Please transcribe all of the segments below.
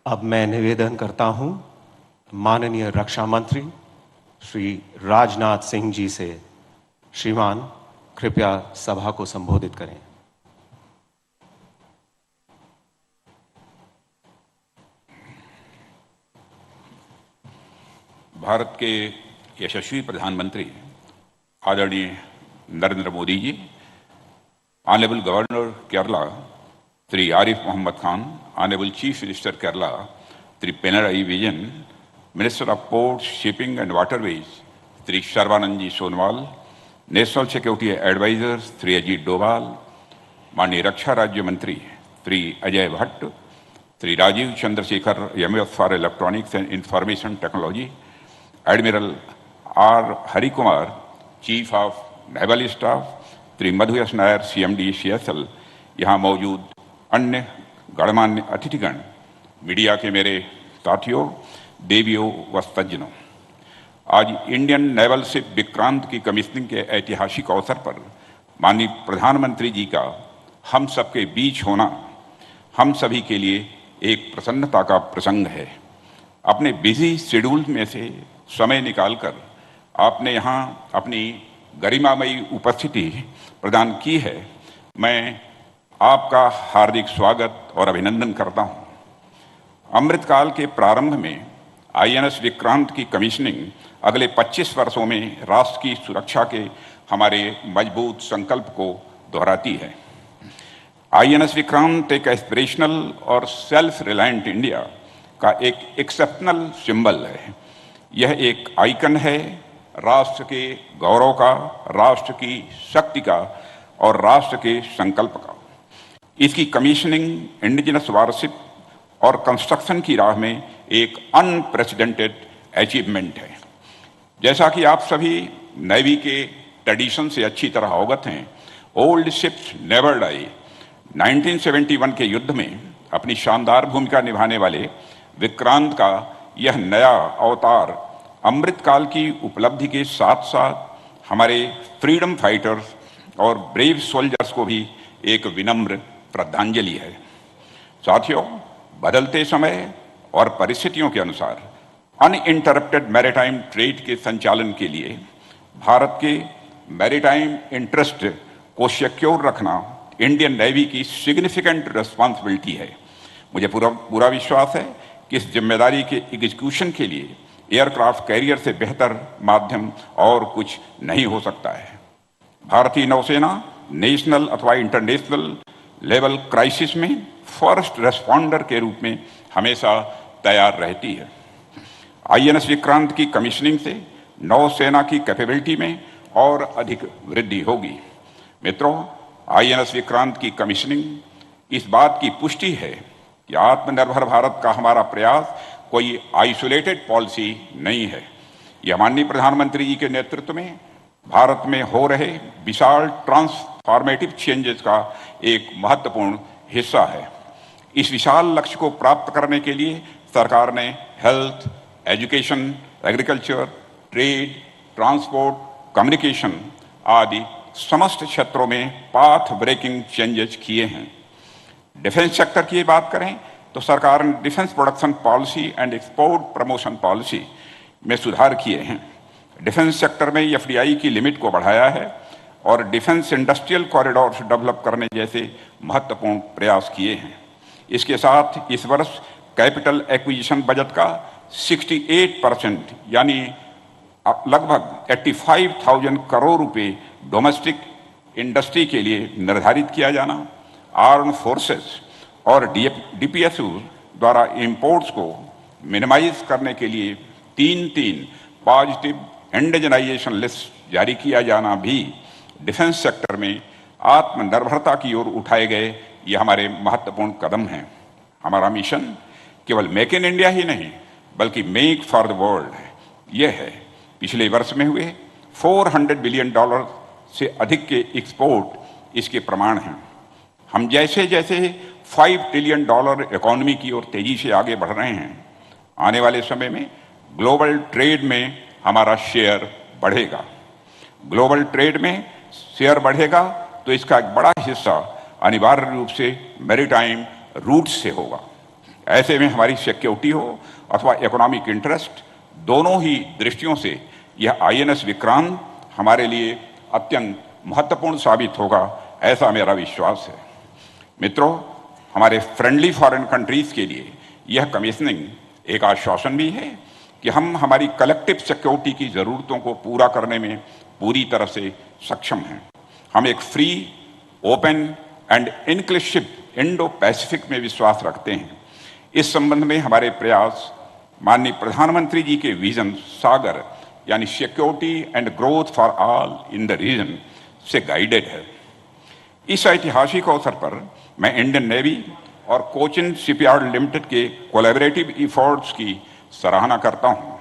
अब मैं निवेदन करता हूं माननीय रक्षा मंत्री श्री राजनाथ सिंह जी से। श्रीमान, कृपया सभा को संबोधित करें। भारत के यशस्वी प्रधानमंत्री आदरणीय Narendra Modi ji, honourable governor Kerala Shri Arif Mohammad Khan, honourable chief minister Kerala Shri Pinarayi Vijayan, minister of ports, shipping and waterways Shri Sarbananda ji Sonowal, national security adviser Shri Ajit Doval, माननीय रक्षा राज्य मंत्री Shri Ajay Bhatt, Shri Rajeev Chandrasekhar MS for electronics and information technology, admiral R Harikumar, chief of naval staff, Shri Madhu S Nair, CMD CSL, यहाँ मौजूद अन्य गणमान्य अतिथिगण, मीडिया के मेरे साथियों, देवियों व सज्जनों, आज इंडियन नेवल शिप विक्रांत की कमीशनिंग के ऐतिहासिक अवसर पर माननीय प्रधानमंत्री जी का हम सबके बीच होना हम सभी के लिए एक प्रसन्नता का प्रसंग है। अपने बिजी शेड्यूल में से समय निकालकर आपने यहाँ अपनी गरिमामयी उपस्थिति प्रदान की है। मैं आपका हार्दिक स्वागत और अभिनंदन करता हूँ। अमृतकाल के प्रारंभ में आईएनएस विक्रांत की कमीशनिंग अगले 25 वर्षों में राष्ट्र की सुरक्षा के हमारे मजबूत संकल्प को दोहराती है। आईएनएस विक्रांत एक एस्पिरेशनल और सेल्फ रिलायंट इंडिया का एक एक्सेप्शनल सिंबल है। यह एक आइकन है राष्ट्र के गौरव का, राष्ट्र की शक्ति का और राष्ट्र के संकल्प का। इसकी कमीशनिंग इंडिजिनस वारशिप और कंस्ट्रक्शन की राह में एक अनप्रेसिडेंटेड अचीवमेंट है। जैसा कि आप सभी नेवी के ट्रेडिशन से अच्छी तरह अवगत हैं, ओल्ड शिप्स नेवर डाई। 1971 के युद्ध में अपनी शानदार भूमिका निभाने वाले विक्रांत का यह नया अवतार अमृतकाल की उपलब्धि के साथ साथ हमारे फ्रीडम फाइटर्स और ब्रेव सोल्जर्स को भी एक विनम्र श्रद्धांजलि है। साथियों, बदलते समय और परिस्थितियों के अनुसार अनइंटरप्टेड मैरीटाइम ट्रेड के संचालन के लिए भारत के मैरीटाइम इंटरेस्ट को सिक्योर रखना इंडियन नेवी की सिग्निफिकेंट रिस्पॉन्सिबिलिटी है। मुझे पूरा विश्वास है कि इस जिम्मेदारी के एग्जीक्यूशन के लिए एयरक्राफ्ट कैरियर से बेहतर माध्यम और कुछ नहीं हो सकता है। भारतीय नौसेना नेशनल अथवा इंटरनेशनल लेवल क्राइसिस में फर्स्ट रेस्पॉन्डर के रूप में हमेशा तैयार रहती है। आईएनएस विक्रांत की कमीशनिंग से नौसेना की कैपेबिलिटी में और अधिक वृद्धि होगी। मित्रों, आईएनएस विक्रांत की कमीशनिंग इस बात की पुष्टि है कि आत्मनिर्भर भारत का हमारा प्रयास कोई आइसोलेटेड पॉलिसी नहीं है। यह माननीय प्रधानमंत्री जी के नेतृत्व में भारत में हो रहे विशाल ट्रांसफॉर्मेटिव चेंजेस का एक महत्वपूर्ण हिस्सा है। इस विशाल लक्ष्य को प्राप्त करने के लिए सरकार ने health, education, agriculture, trade, transport, communication आदि समस्त क्षेत्रों में पाथ ब्रेकिंग चेंजेस किए हैं। डिफेंस सेक्टर की बात करें तो सरकार ने defence production policy and export promotion policy में सुधार किए हैं। डिफेंस सेक्टर में एफडीआई की लिमिट को बढ़ाया है और डिफेंस इंडस्ट्रियल कॉरिडोर्स डेवलप करने जैसे महत्वपूर्ण प्रयास किए हैं। इसके साथ इस वर्ष कैपिटल एक्विजिशन बजट का 68% यानी लगभग 85,000 करोड़ रुपए डोमेस्टिक इंडस्ट्री के लिए निर्धारित किया जाना, आर्म फोर्सेस और डीपीएसयू द्वारा इंपोर्ट्स को मिनिमाइज करने के लिए 3 पॉजिटिव इंडिजनाइजेशन लिस्ट जारी किया जाना भी डिफेंस सेक्टर में आत्मनिर्भरता की ओर उठाए गए ये हमारे महत्वपूर्ण कदम हैं। हमारा मिशन केवल मेक इन इंडिया ही नहीं बल्कि मेक फॉर द वर्ल्ड है। यह है पिछले वर्ष में हुए $400 बिलियन से अधिक के एक्सपोर्ट इसके प्रमाण हैं। हम जैसे जैसे $5 ट्रिलियन इकोनॉमी की ओर तेजी से आगे बढ़ रहे हैं, आने वाले समय में ग्लोबल ट्रेड में हमारा शेयर बढ़ेगा। ग्लोबल ट्रेड में शेयर बढ़ेगा तो इसका एक बड़ा हिस्सा अनिवार्य रूप से मैरीटाइम रूट से होगा। ऐसे में हमारी सिक्योरिटी हो अथवा इकोनॉमिक इंटरेस्ट, दोनों ही दृष्टियों से यह INS विक्रांत हमारे लिए अत्यंत महत्वपूर्ण साबित होगा, ऐसा मेरा विश्वास है। मित्रों, हमारे फ्रेंडली फॉरेन कंट्रीज के लिए यह कमीशनिंग एक आश्वासन भी है कि हम हमारी कलेक्टिव सिक्योरिटी की ज़रूरतों को पूरा करने में पूरी तरह से सक्षम हैं। हम एक free, open and inclusive Indo Pacific में विश्वास रखते हैं। इस संबंध में हमारे प्रयास माननीय प्रधानमंत्री जी के विजन सागर यानी security and growth for all in the region से गाइडेड है। इस ऐतिहासिक अवसर पर मैं इंडियन नेवी और कोचिन शिपयार्ड लिमिटेड के कोलैबोरेटिव एफर्ट्स की सराहना करता हूं।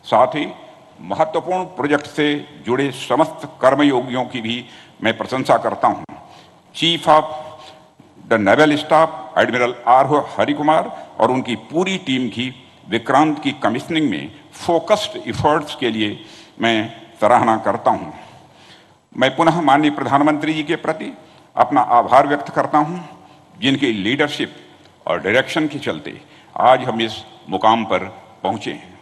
साथ ही महत्वपूर्ण प्रोजेक्ट से जुड़े समस्त कर्मयोगियों की भी मैं प्रशंसा करता हूं। Chief of the naval staff admiral R. Harikumar और उनकी पूरी टीम की विक्रांत की कमीशनिंग में फोकस्ड एफर्ट्स के लिए मैं सराहना करता हूं। मैं पुनः माननीय प्रधानमंत्री जी के प्रति अपना आभार व्यक्त करता हूं, जिनकी लीडरशिप और डायरेक्शन के चलते आज हम इस मुकाम पर पहुंचे हैं।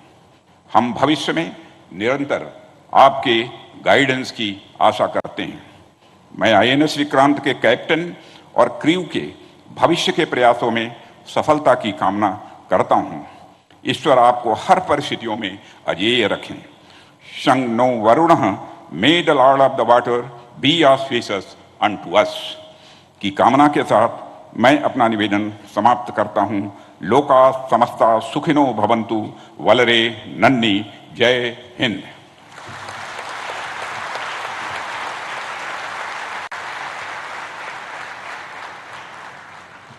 हम भविष्य में निरंतर आपके गाइडेंस की आशा करते हैं। मैं INS विक्रांत के कैप्टन और क्रू के भविष्य के प्रयासों में सफलता की कामना करता हूं। ईश्वर आपको हर परिस्थितियों में अजेय रखें। शं नो वरुणः मे the lord of the water be auspicious unto us की कामना के साथ मैं अपना निवेदन समाप्त करता हूं। लोका समस्ता सुखिनो भवन्तु। वलरे नन्नी। जय हिंद।